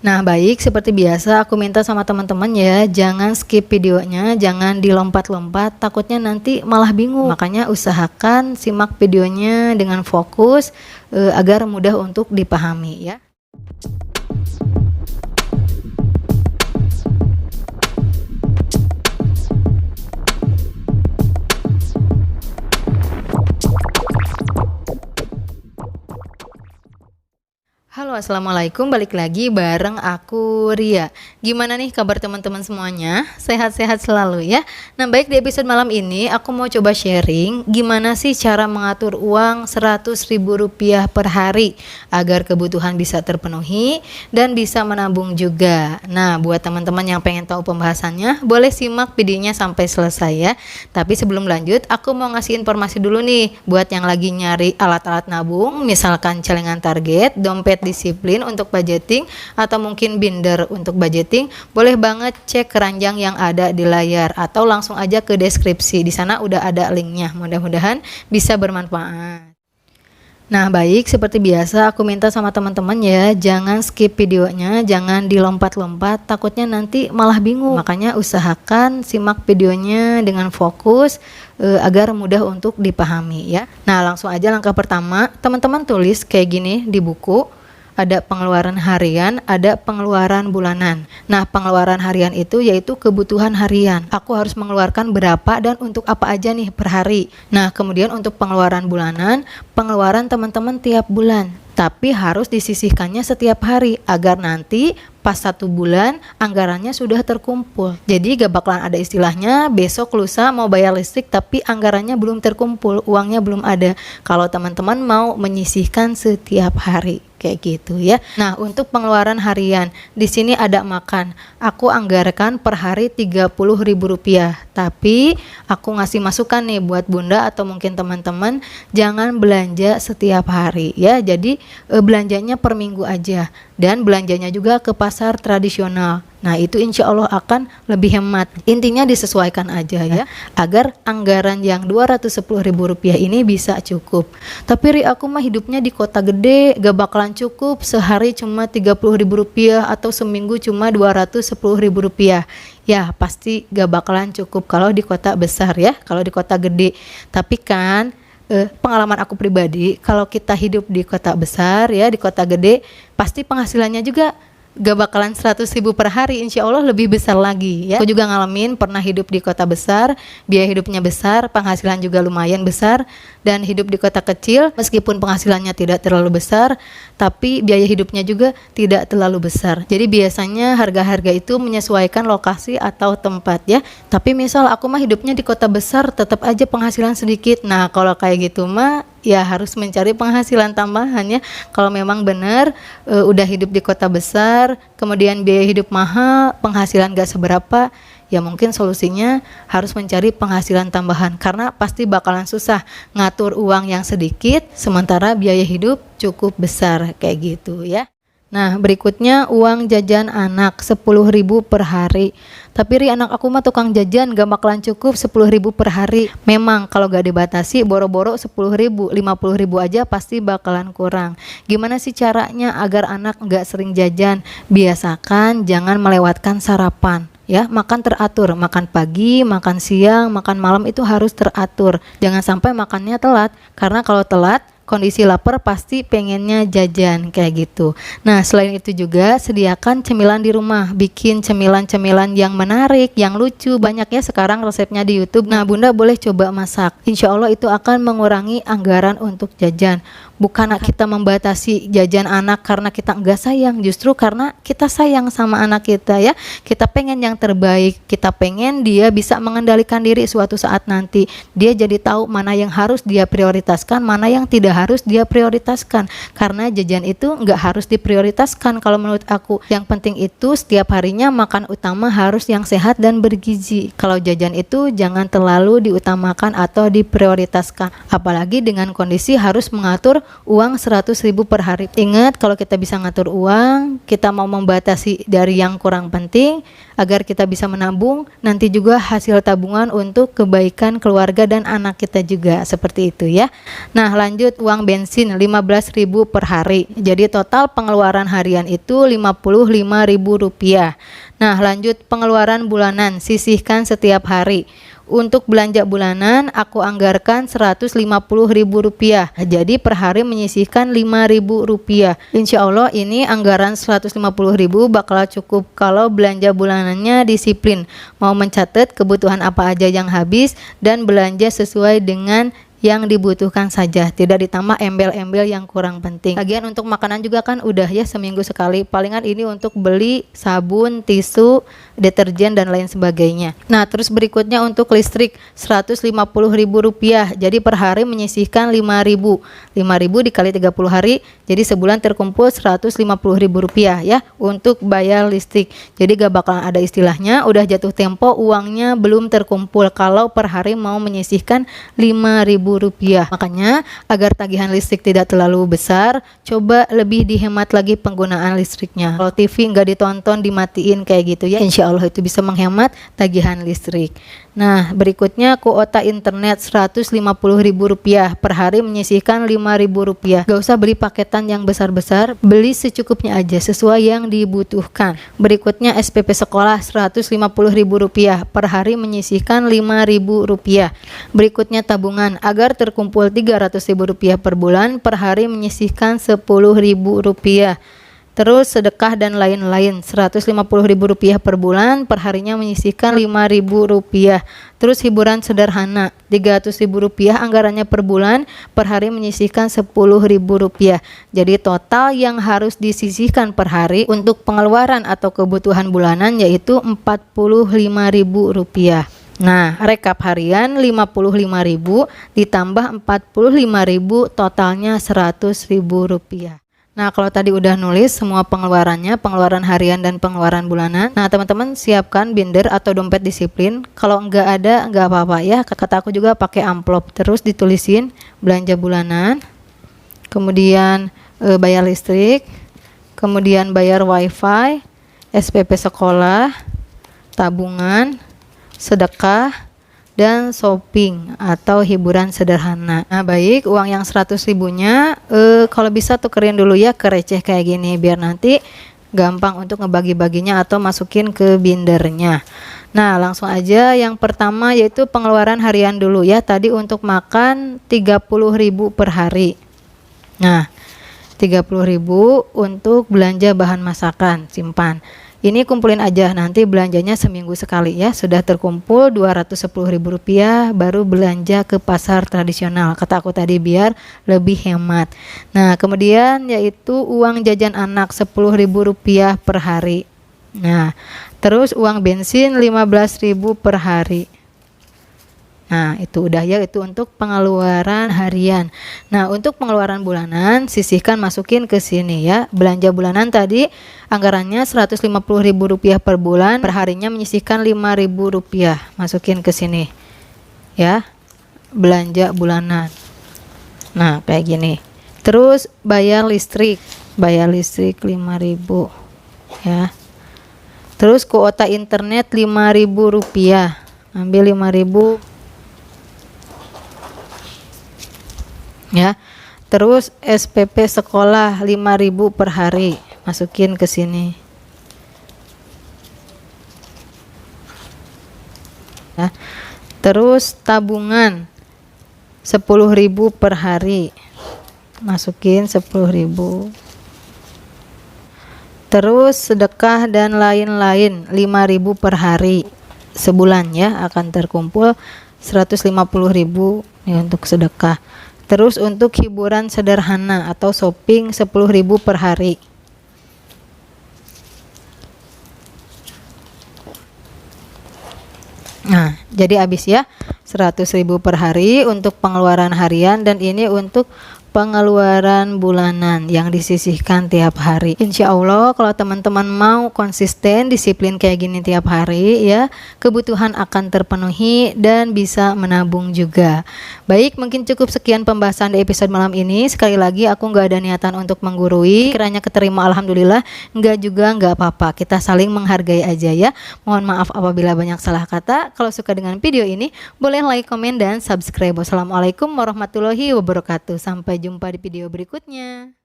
Nah, baik, seperti biasa aku minta sama teman-teman ya, jangan skip videonya, jangan dilompat-lompat, takutnya nanti malah bingung. Makanya usahakan simak videonya dengan fokus agar mudah untuk dipahami ya. Halo, assalamualaikum, balik lagi bareng aku Ria. Gimana nih kabar teman-teman semuanya? Sehat-sehat selalu ya. Nah, baik, di episode malam ini aku mau coba sharing gimana sih cara mengatur uang Rp100.000 per hari agar kebutuhan bisa terpenuhi dan bisa menabung juga. Nah, buat teman-teman yang pengen tahu pembahasannya, boleh simak videonya sampai selesai ya. Tapi sebelum lanjut, aku mau ngasih informasi dulu nih buat yang lagi nyari alat-alat nabung, misalkan celengan target, dompet disiplin untuk budgeting, atau mungkin binder untuk budgeting, boleh banget cek keranjang yang ada di layar atau langsung aja ke deskripsi. Di sana udah ada linknya. Mudah-mudahan bisa bermanfaat. Nah, baik, seperti biasa aku minta sama teman-teman ya, jangan skip videonya, jangan dilompat-lompat, takutnya nanti malah bingung. Makanya usahakan simak videonya dengan fokus agar mudah untuk dipahami ya. Nah, langsung aja langkah pertama, teman-teman tulis kayak gini di buku. Ada pengeluaran harian, ada pengeluaran bulanan. Nah, pengeluaran harian itu yaitu kebutuhan harian. Aku harus mengeluarkan berapa dan untuk apa aja nih per hari. Nah, kemudian untuk pengeluaran bulanan, pengeluaran teman-teman tiap bulan. Tapi harus disisihkannya setiap hari agar nanti pas 1 bulan anggarannya sudah terkumpul. Jadi gak bakalan ada istilahnya besok lusa mau bayar listrik tapi anggarannya belum terkumpul, uangnya belum ada. Kalau teman-teman mau menyisihkan setiap hari kayak gitu ya. Nah, untuk pengeluaran harian di sini ada makan. Aku anggarkan per hari Rp30.000. Tapi aku ngasih masukan nih buat Bunda atau mungkin teman-teman, jangan belanja setiap hari ya. Jadi belanjanya per minggu aja dan belanjanya juga ke pasar tradisional. Nah, itu insya Allah akan lebih hemat. Intinya disesuaikan aja ya, agar anggaran yang Rp210.000 ini bisa cukup. Tapi Ri, aku mah hidupnya di kota gede, gak bakalan cukup sehari cuma Rp30.000 atau seminggu cuma Rp210.000. Ya, pasti gak bakalan cukup kalau di kota besar ya, kalau di kota gede. Tapi kan pengalaman aku pribadi, kalau kita hidup di kota besar ya, di kota gede, pasti penghasilannya juga gak bakalan 100.000 per hari, insya Allah lebih besar lagi ya. Aku juga ngalamin pernah hidup di kota besar, biaya hidupnya besar, penghasilan juga lumayan besar. Dan hidup di kota kecil, meskipun penghasilannya tidak terlalu besar, tapi biaya hidupnya juga tidak terlalu besar. Jadi biasanya harga-harga itu menyesuaikan lokasi atau tempat ya. Tapi misal aku mah hidupnya di kota besar, tetap aja penghasilan sedikit. Nah, kalau kayak gitu mah ya harus mencari penghasilan tambahan ya. Kalau memang benar udah hidup di kota besar, kemudian biaya hidup mahal, penghasilan gak seberapa, ya mungkin solusinya harus mencari penghasilan tambahan, karena pasti bakalan susah ngatur uang yang sedikit sementara biaya hidup cukup besar kayak gitu ya. Nah, berikutnya uang jajan anak 10.000 per hari. Tapi Ri, anak aku mah tukang jajan, gak bakalan cukup 10.000 per hari. Memang kalau gak dibatasi boro-boro 10.000, 50.000 aja pasti bakalan kurang. Gimana sih caranya agar anak gak sering jajan? Biasakan jangan melewatkan sarapan ya, makan teratur, makan pagi, makan siang, makan malam itu harus teratur. Jangan sampai makannya telat, karena kalau telat kondisi lapar pasti pengennya jajan kayak gitu. Nah, selain itu juga sediakan cemilan di rumah, bikin cemilan-cemilan yang menarik, yang lucu. Banyak ya sekarang resepnya di YouTube. Nah, Bunda boleh coba masak. Insya Allah itu akan mengurangi anggaran untuk jajan. Bukan kita membatasi jajan anak karena kita enggak sayang, justru karena kita sayang sama anak kita ya. Kita pengen yang terbaik, kita pengen dia bisa mengendalikan diri suatu saat nanti. Dia jadi tahu mana yang harus dia prioritaskan, mana yang tidak harus dia prioritaskan. Karena jajan itu enggak harus diprioritaskan kalau menurut aku. Yang penting itu setiap harinya makan utama harus yang sehat dan bergizi. Kalau jajan itu jangan terlalu diutamakan atau diprioritaskan. Apalagi dengan kondisi harus mengatur uang 100.000 per hari. Ingat, kalau kita bisa ngatur uang, kita mau membatasi dari yang kurang penting agar kita bisa menabung, nanti juga hasil tabungan untuk kebaikan keluarga dan anak kita juga, seperti itu ya. Nah, lanjut uang bensin 15.000 per hari. Jadi total pengeluaran harian itu Rp55.000. Nah, lanjut pengeluaran bulanan, sisihkan setiap hari. Untuk belanja bulanan aku anggarkan Rp150.000. Jadi per hari menyisihkan Rp5.000. Insya Allah ini anggaran Rp150.000 bakal cukup kalau belanja bulanannya disiplin, mau mencatat kebutuhan apa aja yang habis dan belanja sesuai dengan yang dibutuhkan saja, tidak ditambah embel-embel yang kurang penting. Lagian untuk makanan juga kan udah ya seminggu sekali, palingan ini untuk beli sabun, tisu, deterjen dan lain sebagainya. Nah, terus berikutnya untuk listrik Rp150.000. Jadi per hari menyisihkan Rp5.000. Rp5.000 dikali 30 hari, jadi sebulan terkumpul Rp150.000 ya untuk bayar listrik. Jadi gak bakalan ada istilahnya udah jatuh tempo uangnya belum terkumpul kalau per hari mau menyisihkan Rp5.000. Makanya agar tagihan listrik tidak terlalu besar, coba lebih dihemat lagi penggunaan listriknya. Kalau TV nggak ditonton, dimatiin kayak gitu ya, insya Allah itu bisa menghemat tagihan listrik. Nah, berikutnya kuota internet Rp150.000 per hari menyisihkan Rp5.000. Gak usah beli paketan yang besar-besar, beli secukupnya aja sesuai yang dibutuhkan. Berikutnya SPP sekolah Rp150.000 per hari menyisihkan Rp5.000. Berikutnya tabungan agar terkumpul Rp300.000 per bulan, per hari menyisihkan Rp10.000. Terus sedekah dan lain-lain Rp150.000 per bulan, per harinya menyisihkan Rp5.000. Terus hiburan sederhana Rp300.000 anggarannya per bulan, per hari menyisihkan Rp10.000. Jadi total yang harus disisihkan per hari untuk pengeluaran atau kebutuhan bulanan yaitu Rp45.000. Nah, rekap harian Rp55.000 ditambah Rp45.000 totalnya Rp100.000. Nah, kalau tadi udah nulis semua pengeluarannya, pengeluaran harian dan pengeluaran bulanan. Nah, teman-teman siapkan binder atau dompet disiplin. Kalau nggak ada, nggak apa-apa ya. Kata aku juga pakai amplop. Terus ditulisin belanja bulanan, kemudian bayar listrik, kemudian bayar wifi, SPP sekolah, tabungan, sedekah, dan shopping atau hiburan sederhana. Nah, baik, uang yang 100.000-nya kalau bisa tukerin dulu ya ke receh kayak gini biar nanti gampang untuk ngebagi-baginya atau masukin ke bindernya. Nah, langsung aja yang pertama yaitu pengeluaran harian dulu ya. Tadi untuk makan 30.000 per hari. Nah, 30.000 untuk belanja bahan masakan, simpan. Ini kumpulin aja, nanti belanjanya seminggu sekali ya. Sudah terkumpul Rp210.000, baru belanja ke pasar tradisional. Kata aku tadi biar lebih hemat. Nah, kemudian yaitu uang jajan anak Rp10.000 per hari. Nah, terus uang bensin Rp15.000 per hari. Nah, itu udah ya, itu untuk pengeluaran harian. Nah, untuk pengeluaran bulanan sisihkan, masukin ke sini ya. Belanja bulanan tadi anggarannya Rp150.000 per bulan, per harinya menyisihkan Rp5.000. Masukin ke sini. Ya. Belanja bulanan. Nah, kayak gini. Terus bayar listrik. Bayar listrik Rp5.000. Ya. Terus kuota internet Rp5.000. Ambil Rp5.000. Ya, terus SPP sekolah Rp5.000 per hari, masukin ke sini. Ya, terus tabungan Rp10.000 per hari, masukin Rp10.000. Terus sedekah dan lain-lain Rp5.000 per hari, sebulan ya akan terkumpul Rp150.000 ya untuk sedekah. Terus untuk hiburan sederhana atau shopping Rp10.000 per hari. Nah, jadi habis ya Rp100.000 per hari untuk pengeluaran harian, dan ini untuk pengeluaran bulanan yang disisihkan tiap hari. Insya Allah kalau teman-teman mau konsisten disiplin kayak gini tiap hari ya, kebutuhan akan terpenuhi dan bisa menabung juga. Baik, mungkin cukup sekian pembahasan di episode malam ini. Sekali lagi aku nggak ada niatan untuk menggurui, kiranya keterima alhamdulillah, nggak juga nggak apa-apa, kita saling menghargai aja ya. Mohon maaf apabila banyak salah kata. Kalau suka dengan video ini boleh like, komen, dan subscribe. Wassalamualaikum warahmatullahi wabarakatuh. Sampai jumpa di video berikutnya.